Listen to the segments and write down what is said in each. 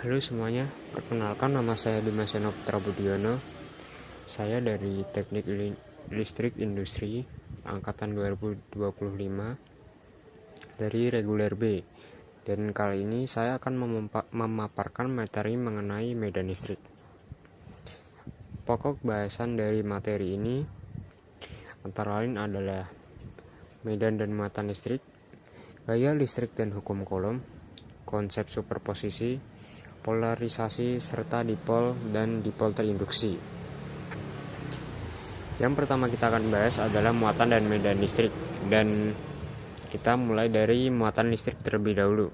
Halo semuanya, perkenalkan nama saya Dimas Eno Putra Budiono. Saya dari Teknik Listrik Industri Angkatan 2025 dari Reguler B. Dan kali ini saya akan memaparkan materi mengenai medan listrik. Pokok bahasan dari materi ini antara lain adalah medan dan muatan listrik, gaya listrik dan hukum Coulomb, konsep superposisi, polarisasi serta dipol dan dipol terinduksi. Yang pertama kita akan bahas adalah muatan dan medan listrik, dan kita mulai dari muatan listrik terlebih dahulu.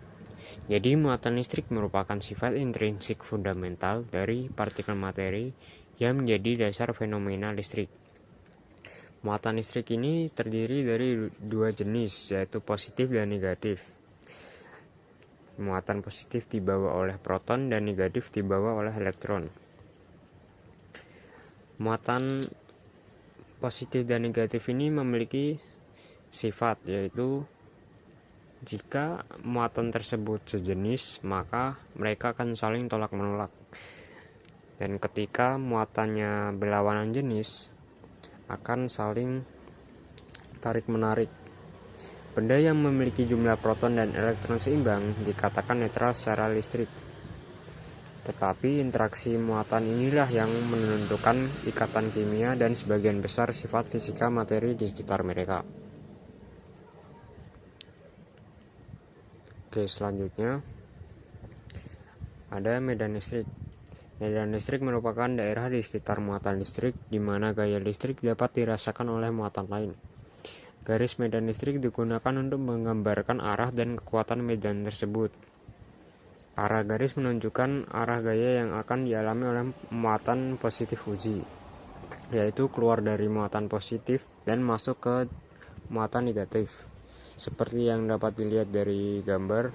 Jadi muatan listrik merupakan sifat intrinsik fundamental dari partikel materi yang menjadi dasar fenomena listrik. Muatan listrik ini terdiri dari dua jenis, yaitu positif dan negatif. Muatan positif dibawa oleh proton dan negatif dibawa oleh elektron. Muatan positif dan negatif ini memiliki sifat, yaitu jika muatan tersebut sejenis, maka mereka akan saling tolak-menolak. Dan ketika muatannya berlawanan jenis, akan saling tarik-menarik. Benda yang memiliki jumlah proton dan elektron seimbang dikatakan netral secara listrik. Tetapi interaksi muatan inilah yang menentukan ikatan kimia dan sebagian besar sifat fisika materi di sekitar mereka. Oke, selanjutnya ada medan listrik. Medan listrik merupakan daerah di sekitar muatan listrik di mana gaya listrik dapat dirasakan oleh muatan lain. Garis medan listrik digunakan untuk menggambarkan arah dan kekuatan medan tersebut. Arah garis menunjukkan arah gaya yang akan dialami oleh muatan positif uji, yaitu keluar dari muatan positif dan masuk ke muatan negatif. Seperti yang dapat dilihat dari gambar,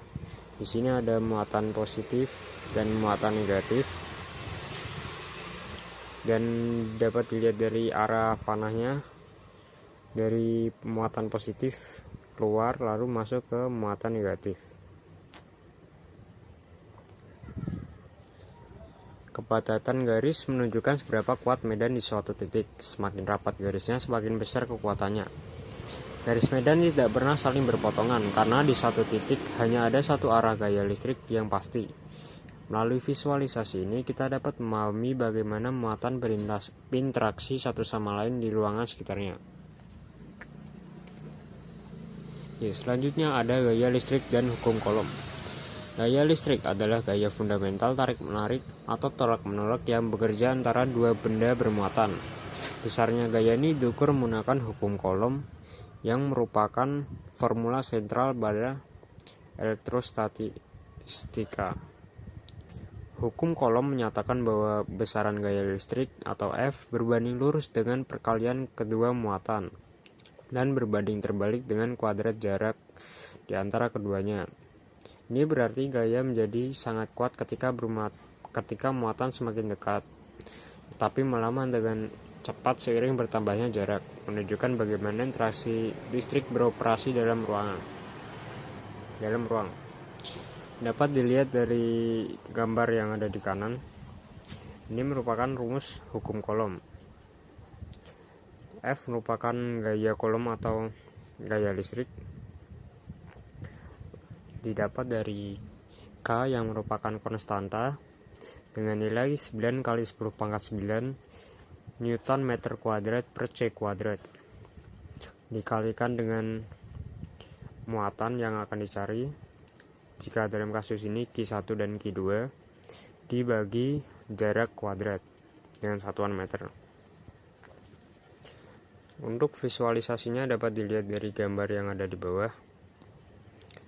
di sini ada muatan positif dan muatan negatif. Dan dapat dilihat dari arah panahnya, dari muatan positif keluar lalu masuk ke muatan negatif. Kepadatan garis menunjukkan seberapa kuat medan di suatu titik. Semakin rapat garisnya, semakin besar kekuatannya. Garis medan tidak pernah saling berpotongan karena di satu titik hanya ada satu arah gaya listrik yang pasti. Melalui visualisasi ini kita dapat memahami bagaimana muatan berinteraksi satu sama lain di ruangan sekitarnya. Selanjutnya ada gaya listrik dan hukum Coulomb. Gaya listrik adalah gaya fundamental tarik-menarik atau tolak-menolak yang bekerja antara dua benda bermuatan. Besarnya gaya ini diukur menggunakan hukum Coulomb yang merupakan formula sentral pada elektrostatika. Hukum Coulomb menyatakan bahwa besaran gaya listrik atau F berbanding lurus dengan perkalian kedua muatan dan berbanding terbalik dengan kuadrat jarak di antara keduanya. Ini berarti gaya menjadi sangat kuat ketika muatan semakin dekat, tetapi melambat dengan cepat seiring bertambahnya jarak, menunjukkan bagaimana interaksi listrik beroperasi dalam ruang. Dapat dilihat dari gambar yang ada di kanan. Ini merupakan rumus hukum Coulomb. F merupakan gaya Coulomb atau gaya listrik. Didapat dari K yang merupakan konstanta dengan nilai 9 kali 10 pangkat 9 Newton meter kuadrat per C kuadrat, dikalikan dengan muatan yang akan dicari, jika dalam kasus ini Q1 dan Q2, dibagi jarak kuadrat dengan satuan meter. Untuk visualisasinya dapat dilihat dari gambar yang ada di bawah.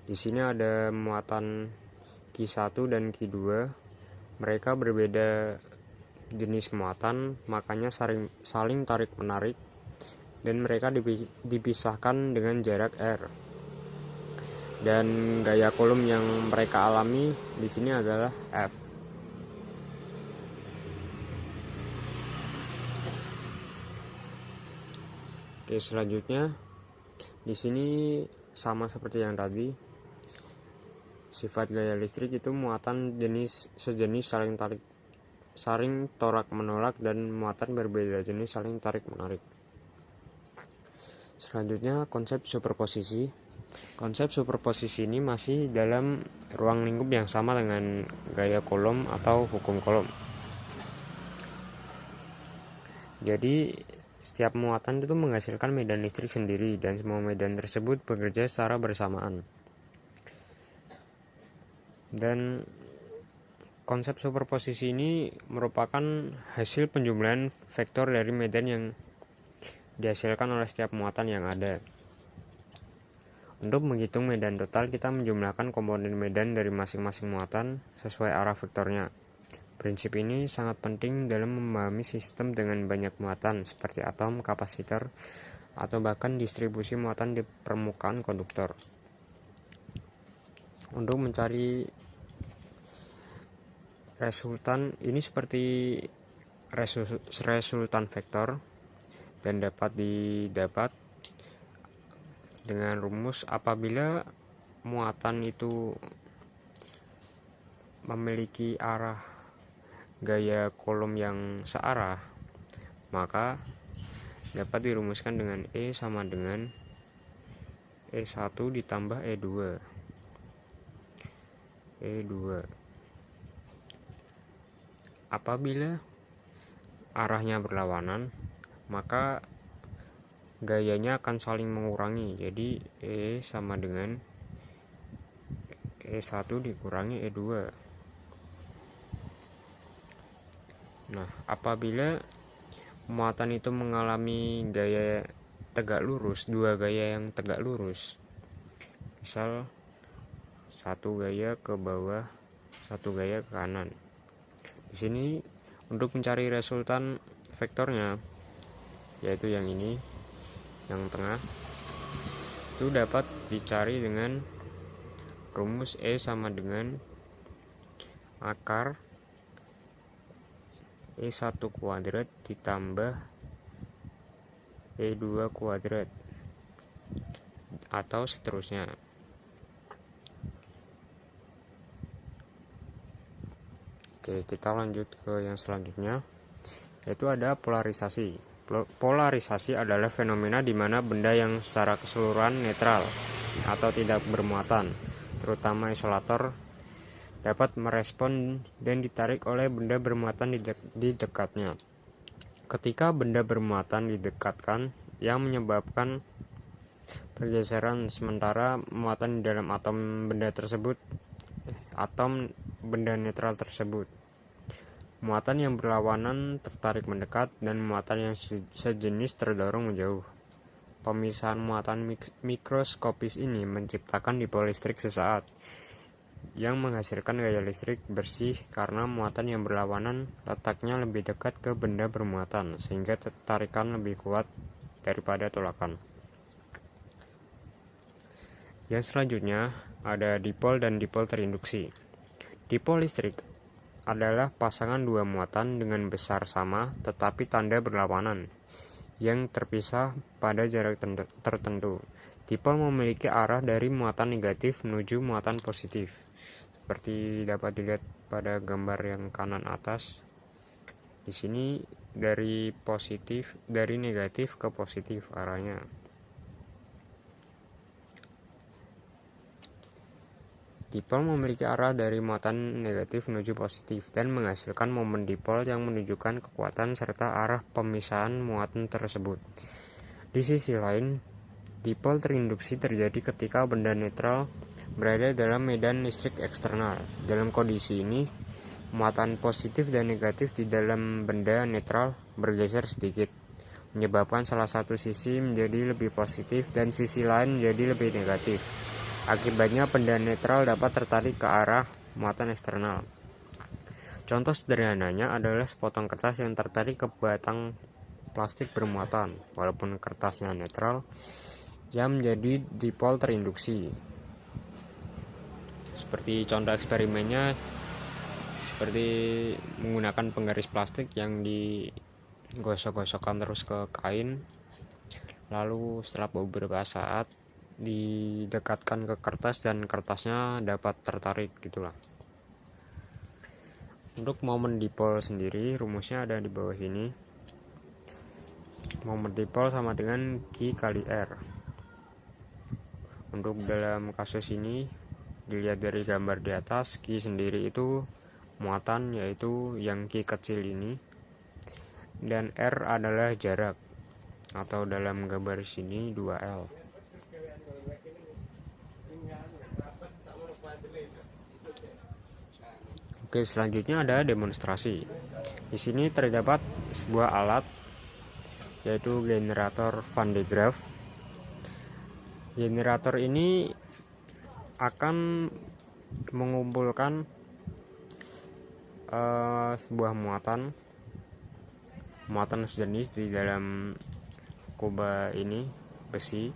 Di sini ada muatan Q1 dan Q2. Mereka berbeda jenis muatan, makanya saling tarik-menarik, dan mereka dipisahkan dengan jarak R. Dan gaya Coulomb yang mereka alami di sini adalah F. Oke, selanjutnya di sini sama seperti yang tadi. Sifat gaya listrik itu muatan sejenis saling torak menolak, dan muatan berbeda jenis saling tarik menarik. Selanjutnya konsep superposisi. Konsep superposisi ini masih dalam ruang lingkup yang sama dengan gaya Coulomb atau hukum Coulomb. Jadi setiap muatan itu menghasilkan medan listrik sendiri, dan semua medan tersebut bekerja secara bersamaan. Dan konsep superposisi ini merupakan hasil penjumlahan vektor dari medan yang dihasilkan oleh setiap muatan yang ada. Untuk menghitung medan total, kita menjumlahkan komponen medan dari masing-masing muatan sesuai arah vektornya. Prinsip ini sangat penting dalam memahami sistem dengan banyak muatan seperti atom, kapasitor, atau bahkan distribusi muatan di permukaan konduktor. Untuk mencari resultan ini seperti resultan vektor, dan dapat didapat dengan rumus apabila muatan itu memiliki arah gaya Coulomb yang searah, maka dapat dirumuskan dengan E sama dengan E1 ditambah E2. Apabila arahnya berlawanan, maka gayanya akan saling mengurangi. Jadi E sama dengan E1 dikurangi E2. Nah, apabila muatan itu mengalami gaya tegak lurus, dua gaya yang tegak lurus, misal satu gaya ke bawah, satu gaya ke kanan. Di sini untuk mencari resultan vektornya, yaitu yang ini, yang tengah, itu dapat dicari dengan rumus E sama dengan akar E1 kuadrat ditambah E2 kuadrat, atau seterusnya. Oke, kita lanjut ke yang selanjutnya, yaitu ada polarisasi. Polarisasi adalah fenomena di mana benda yang secara keseluruhan netral atau tidak bermuatan, terutama isolator, dapat merespon dan ditarik oleh benda bermuatan di dekatnya. Ketika benda bermuatan didekatkan, yang menyebabkan pergeseran, sementara muatan di dalam atom benda netral tersebut. Muatan yang berlawanan tertarik mendekat, dan muatan yang sejenis terdorong menjauh. Pemisahan muatan mikroskopis ini menciptakan dipol listrik sesaat, yang menghasilkan gaya listrik bersih karena muatan yang berlawanan letaknya lebih dekat ke benda bermuatan, sehingga tarikan lebih kuat daripada tolakan. Yang selanjutnya ada dipol dan dipol terinduksi. Dipol listrik adalah pasangan dua muatan dengan besar sama tetapi tanda berlawanan yang terpisah pada jarak tertentu. Dipol memiliki arah dari muatan negatif menuju muatan positif, seperti dapat dilihat pada gambar yang kanan atas. Di sini dari negatif ke positif arahnya. Dipol memiliki arah dari muatan negatif menuju positif dan menghasilkan momen dipol yang menunjukkan kekuatan serta arah pemisahan muatan tersebut. Di sisi lain, dipol terinduksi terjadi ketika benda netral berada dalam medan listrik eksternal. Dalam kondisi ini, muatan positif dan negatif di dalam benda netral bergeser sedikit, menyebabkan salah satu sisi menjadi lebih positif dan sisi lain menjadi lebih negatif. Akibatnya benda netral dapat tertarik ke arah muatan eksternal. Contoh sederhananya adalah sepotong kertas yang tertarik ke batang plastik bermuatan, walaupun kertasnya netral, yang menjadi dipol terinduksi. Seperti contoh eksperimennya, seperti menggunakan penggaris plastik yang digosok-gosokkan terus ke kain, lalu setelah beberapa saat didekatkan ke kertas dan kertasnya dapat tertarik gitulah. Untuk momen dipol sendiri rumusnya ada di bawah sini. Momen dipol sama dengan Q kali R. Untuk dalam kasus ini dilihat dari gambar di atas, Q sendiri itu muatan, yaitu yang Q kecil ini, dan R adalah jarak, atau dalam gambar sini 2L. Oke, selanjutnya ada demonstrasi. Di sini terdapat sebuah alat, yaitu generator Van de Graaff. Generator ini akan mengumpulkan sebuah muatan sejenis di dalam kubah ini, besi.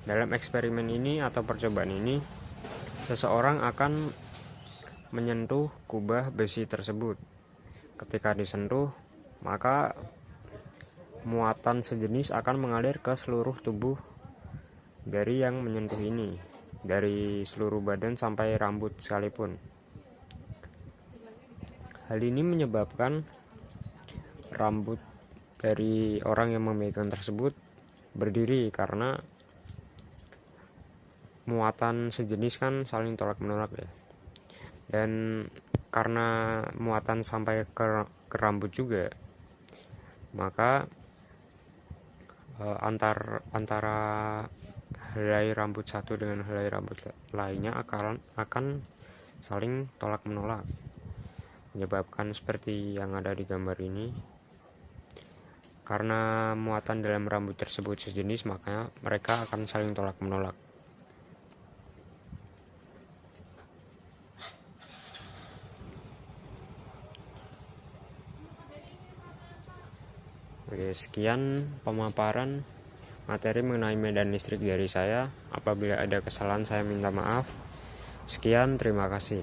Dalam eksperimen ini atau percobaan ini, seseorang akan menyentuh kubah besi tersebut. Ketika disentuh, maka muatan sejenis akan mengalir ke seluruh tubuh dari yang menyentuh ini, dari seluruh badan sampai rambut sekalipun. Hal ini menyebabkan rambut dari orang yang memegang tersebut berdiri, karena muatan sejenis kan saling tolak menolak ya. Dan karena muatan sampai ke rambut juga, maka antara helai rambut satu dengan helai rambut lainnya akan saling tolak menolak, menyebabkan seperti yang ada di gambar ini. Karena muatan dalam rambut tersebut sejenis, maka mereka akan saling tolak menolak. Oke, sekian pemaparan materi mengenai medan listrik dari saya. Apabila ada kesalahan, saya minta maaf. Sekian, terima kasih.